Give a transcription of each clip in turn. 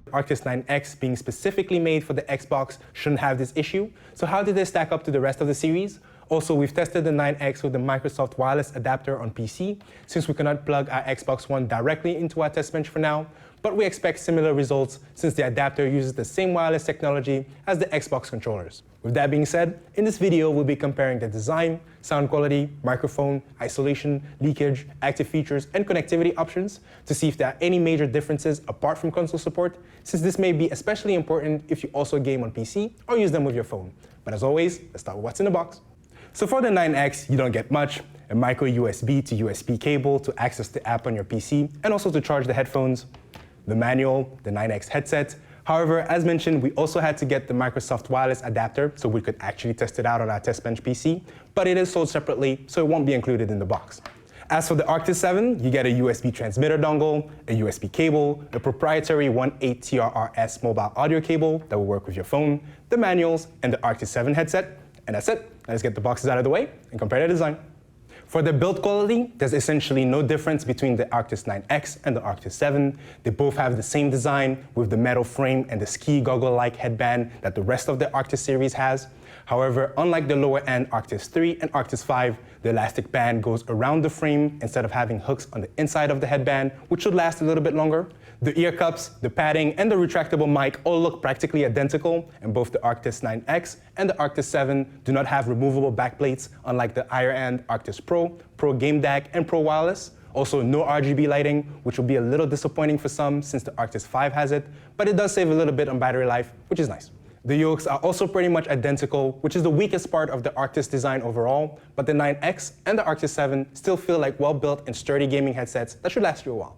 Arctis 9X being specifically made for the Xbox shouldn't have this issue. So how did this stack up to the rest of the series? Also, we've tested the 9X with the Microsoft wireless adapter on PC, since we cannot plug our Xbox One directly into our test bench for now, but we expect similar results since the adapter uses the same wireless technology as the Xbox controllers. With that being said, in this video we'll be comparing the design, sound quality, microphone, isolation, leakage, active features, and connectivity options to see if there are any major differences apart from console support, since this may be especially important if you also game on PC or use them with your phone. But as always, let's start with what's in the box. So for the 9X, you don't get much: a micro USB to USB cable to access the app on your PC and also to charge the headphones, the manual, the 9X headset. However, as mentioned, we also had to get the Microsoft wireless adapter so we could actually test it out on our test bench PC, but it is sold separately, so it won't be included in the box. As for the Arctis 7, you get a USB transmitter dongle, a USB cable, a proprietary 1.8 TRRS mobile audio cable that will work with your phone, the manuals, and the Arctis 7 headset. And that's it. Let's get the boxes out of the way and compare the design. For the build quality, there's essentially no difference between the Arctis 9X and the Arctis 7. They both have the same design with the metal frame and the ski goggle-like headband that the rest of the Arctis series has. However, unlike the lower-end Arctis 3 and Arctis 5, the elastic band goes around the frame instead of having hooks on the inside of the headband, which should last a little bit longer. The ear cups, the padding, and the retractable mic all look practically identical, and both the Arctis 9X and the Arctis 7 do not have removable backplates, unlike the higher-end Arctis Pro, Pro Game DAC, and Pro Wireless. Also, no RGB lighting, which will be a little disappointing for some since the Arctis 5 has it, but it does save a little bit on battery life, which is nice. The yokes are also pretty much identical, which is the weakest part of the Arctis design overall, but the 9X and the Arctis 7 still feel like well-built and sturdy gaming headsets that should last you a while.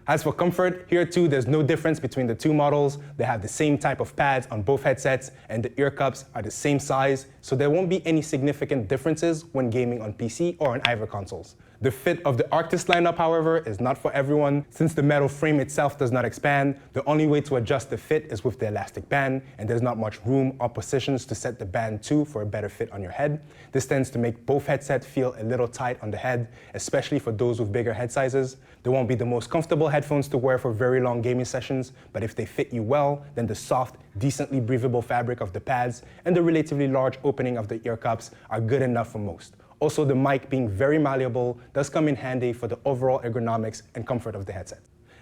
As for comfort, here too there's no difference between the two models. They have the same type of pads on both headsets, and the ear cups are the same size, so there won't be any significant differences when gaming on PC or on either consoles. The fit of the Arctis lineup, however, is not for everyone. Since the metal frame itself does not expand, the only way to adjust the fit is with the elastic band, and there's not much room or positions to set the band to for a better fit on your head. This tends to make both headsets feel a little tight on the head, especially for those with bigger head sizes. They won't be the most comfortable headphones to wear for very long gaming sessions, but if they fit you well, then the soft, decently breathable fabric of the pads and the relatively large opening of the ear cups are good enough for most. Also, the mic being very malleable does come in handy for the overall ergonomics and comfort of the headset.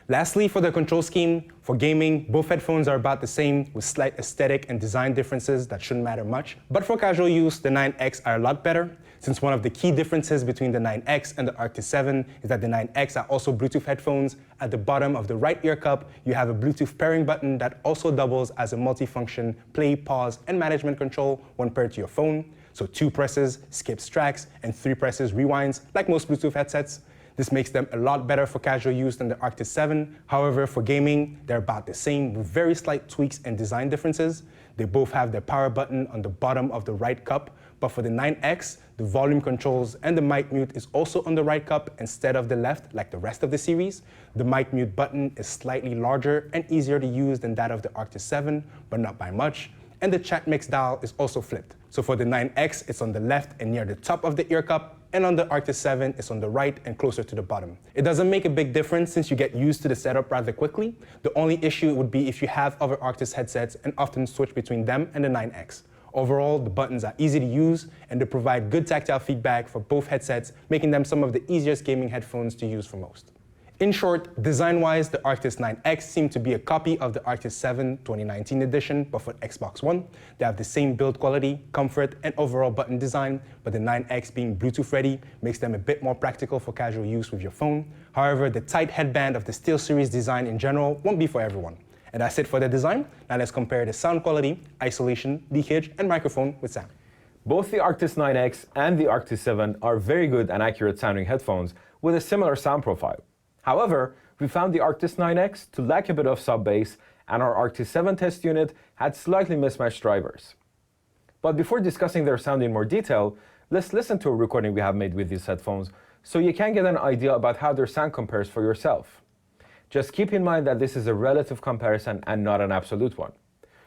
Lastly, for the control scheme, for gaming, both headphones are about the same with slight aesthetic and design differences that shouldn't matter much. But for casual use, the 9X are a lot better, since one of the key differences between the 9X and the Arctis 7 is that the 9X are also Bluetooth headphones. At the bottom of the right ear cup, you have a Bluetooth pairing button that also doubles as a multifunction play, pause, and management control when paired to your phone. So 2 presses skips tracks and 3 presses rewinds, like most Bluetooth headsets. This makes them a lot better for casual use than the Arctis 7. However, for gaming, they're about the same with very slight tweaks and design differences. They both have their power button on the bottom of the right cup, but for the 9X, the volume controls and the mic mute is also on the right cup instead of the left like the rest of the series. The mic mute button is slightly larger and easier to use than that of the Arctis 7, but not by much. And the chat mix dial is also flipped. So for the 9X, it's on the left and near the top of the ear cup, and on the Arctis 7, it's on the right and closer to the bottom. It doesn't make a big difference since you get used to the setup rather quickly. The only issue would be if you have other Arctis headsets and often switch between them and the 9X. Overall, the buttons are easy to use, and they provide good tactile feedback for both headsets, making them some of the easiest gaming headphones to use for most. In short, design-wise, the Arctis 9X seemed to be a copy of the Arctis 7 2019 edition, but for Xbox One. They have the same build quality, comfort, and overall button design, but the 9X being Bluetooth ready makes them a bit more practical for casual use with your phone. However, the tight headband of the SteelSeries design in general won't be for everyone. And that's it for the design. Now let's compare the sound quality, isolation, leakage, and microphone with Sam. Both the Arctis 9X and the Arctis 7 are very good and accurate sounding headphones with a similar sound profile. However, we found the Arctis 9X to lack a bit of sub-bass, and our Arctis 7 test unit had slightly mismatched drivers. But before discussing their sound in more detail, let's listen to a recording we have made with these headphones so you can get an idea about how their sound compares for yourself. Just keep in mind that this is a relative comparison and not an absolute one.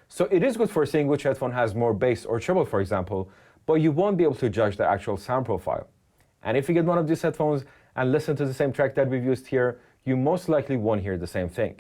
So it is good for seeing which headphone has more bass or treble, for example, but you won't be able to judge the actual sound profile. And if you get one of these headphones and listen to the same track that we've used here, you most likely won't hear the same thing.